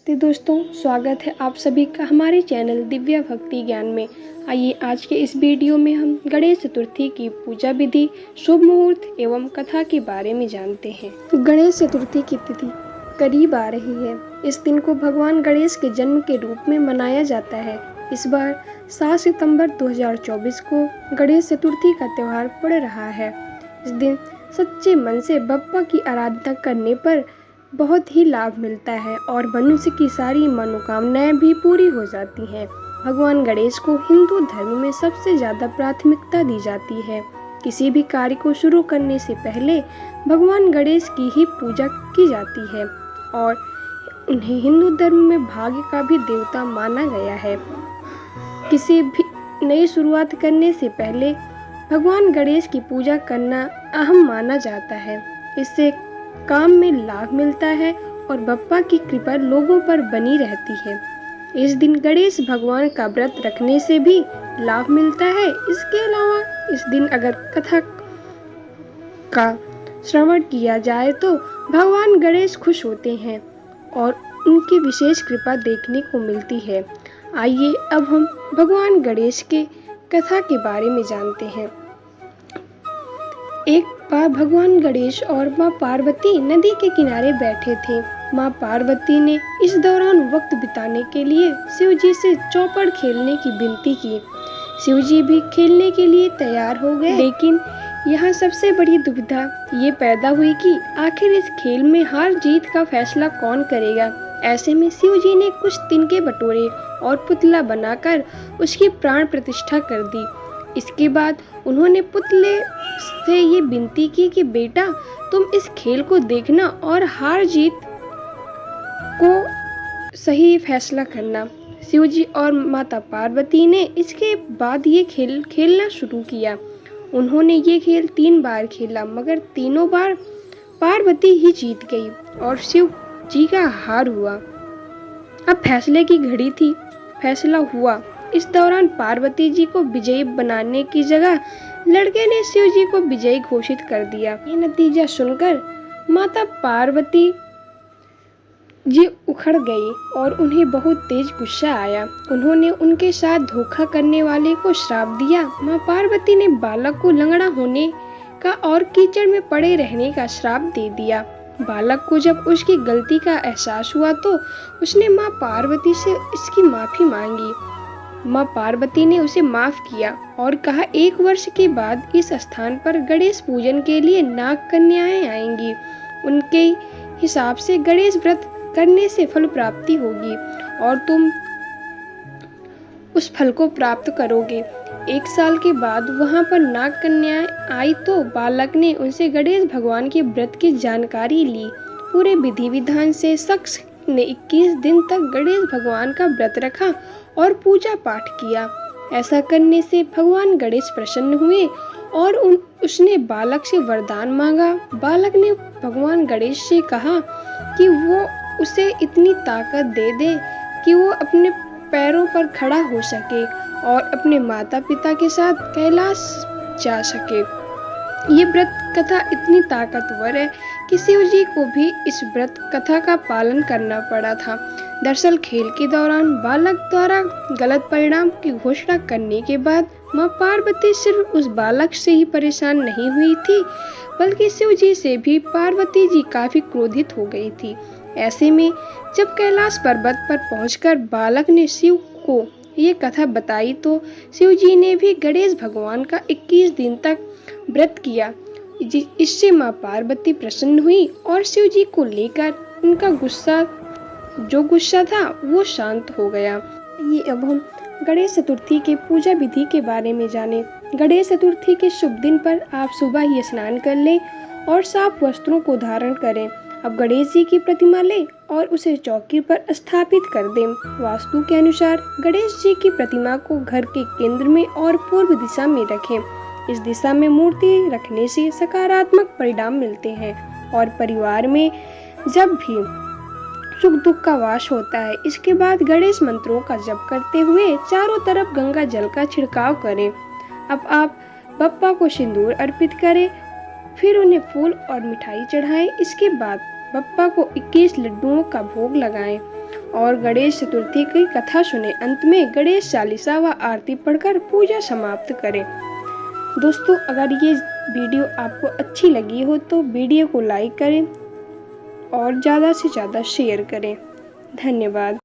नमस्ते दोस्तों, स्वागत है आप सभी का हमारे चैनल दिव्या भक्ति ज्ञान में। आइए आज के इस वीडियो में हम गणेश चतुर्थी की पूजा विधि, शुभ मुहूर्त एवं कथा के बारे में जानते हैं। तो गणेश चतुर्थी की तिथि करीब आ रही है। इस दिन को भगवान गणेश के जन्म के रूप में मनाया जाता है। इस बार 7 सितंबर 2024 को गणेश चतुर्थी का त्यौहार पड़ रहा है। इस दिन सच्चे मन से बप्पा की आराधना करने पर बहुत ही लाभ मिलता है और मनुष्य की सारी मनोकामनाएं भी पूरी हो जाती हैं। भगवान गणेश को हिंदू धर्म में सबसे ज़्यादा प्राथमिकता दी जाती है। किसी भी कार्य को शुरू करने से पहले भगवान गणेश की ही पूजा की जाती है और उन्हें हिंदू धर्म में भाग्य का भी देवता माना गया है। किसी भी नई शुरुआत करने से पहले भगवान गणेश की पूजा करना अहम माना जाता है। इससे काम में लाभ मिलता है और बप्पा की कृपा लोगों पर बनी रहती है। इस दिन गणेश भगवान का व्रत रखने से भी लाभ मिलता है। इसके अलावा इस दिन अगर कथा का श्रवण किया जाए तो भगवान गणेश खुश होते हैं और उनकी विशेष कृपा देखने को मिलती है। आइए अब हम भगवान गणेश के कथा के बारे में जानते हैं। एक बार भगवान गणेश और माँ पार्वती नदी के किनारे बैठे थे। माँ पार्वती ने इस दौरान वक्त बिताने के लिए शिव जी से चौपड़ खेलने की विनती की। शिव जी भी खेलने के लिए तैयार हो गए, लेकिन यहाँ सबसे बड़ी दुविधा ये पैदा हुई कि आखिर इस खेल में हार जीत का फैसला कौन करेगा। ऐसे में शिव जी ने कुछ तिनके बटोरे और पुतला बनाकर उसकी प्राण प्रतिष्ठा कर दी। इसके बाद उन्होंने पुतले से ये विनती की कि बेटा तुम इस खेल को देखना और हार जीत को सही फैसला करना। शिव जी और माता पार्वती ने इसके बाद ये खेल खेलना शुरू किया। उन्होंने ये खेल 3 बार खेला, मगर तीनों बार पार्वती ही जीत गई और शिव जी का हार हुआ। अब फैसले की घड़ी थी। फैसला हुआ। इस दौरान पार्वती जी को विजयी बनाने की जगह लड़के ने शिव जी को विजयी घोषित कर दिया। ये नतीजा सुनकर माता पार्वती जी उखड़ गई और उन्हें बहुत तेज गुस्सा आया। उन्होंने उनके साथ धोखा करने वाले को श्राप दिया। माँ पार्वती ने बालक को लंगड़ा होने का और कीचड़ में पड़े रहने का श्राप दे दिया। बालक को जब उसकी गलती का एहसास हुआ तो उसने माँ पार्वती से इसकी माफी मांगी। माँ पार्वती ने उसे माफ किया और कहा 1 वर्ष के बाद इस स्थान पर गणेश पूजन के लिए नाग कन्याएं आएंगी। उनके हिसाब से गणेश व्रत करने से फल प्राप्ति होगी और तुम उस फल को प्राप्त करोगे। 1 साल के बाद वहां पर नाग कन्याएं आई तो बालक ने उनसे गणेश भगवान के व्रत की जानकारी ली। पूरे विधि विधान से शख्स ने 21 दिन तक गणेश भगवान का व्रत रखा और पूजा पाठ किया। ऐसा करने से भगवान गणेश प्रसन्न हुए और उसने बालक से वरदान मांगा। बालक ने भगवान गणेश से कहा कि वो उसे इतनी ताकत दे दे कि वो अपने पैरों पर खड़ा हो सके और अपने माता पिता के साथ कैलाश जा सके। ये व्रत कथा इतनी ताकतवर है कि शिव जी को भी इस व्रत कथा का पालन करना पड़ा था। दरअसल खेल के दौरान बालक द्वारा गलत परिणाम की घोषणा करने के बाद माँ पार्वती सिर्फ उस बालक से ही परेशान नहीं हुई थी, बल्कि शिव जी से भी पार्वती जी काफी क्रोधित हो गई थी। ऐसे में जब कैलाश पर्वत पर पहुंचकर बालक ने शिव को ये कथा बताई तो शिव जी ने भी गणेश भगवान का 21 दिन तक व्रत किया। इससे माँ पार्वती प्रसन्न हुई और शिव जी को लेकर उनका गुस्सा था वो शांत हो गया। ये अब हम गणेश चतुर्थी के पूजा विधि के बारे में जाने। गणेश चतुर्थी के शुभ दिन पर आप सुबह ही स्नान कर लें और साफ वस्त्रों को धारण करें। अब गणेश जी की प्रतिमा लें और उसे चौकी पर स्थापित कर दें। वास्तु के अनुसार गणेश जी की प्रतिमा को घर के केंद्र में और पूर्व दिशा में रखें। इस दिशा में मूर्ति रखने से सकारात्मक परिणाम मिलते हैं और परिवार में जब भी सुख दुख का वास होता है। इसके बाद गणेश मंत्रों का जप करते हुए चारों तरफ गंगा जल का छिड़काव करें। अब आप बप्पा को सिंदूर अर्पित करें, फिर उन्हें फूल और मिठाई चढ़ाएं। इसके बाद बप्पा को 21 लड्डुओं का भोग लगाएं और गणेश चतुर्थी की कथा सुने। अंत में गणेश चालीसा व आरती पढ़कर पूजा समाप्त करें। दोस्तों, अगर ये वीडियो आपको अच्छी लगी हो तो वीडियो को लाइक करें और ज़्यादा से ज़्यादा शेयर करें। धन्यवाद।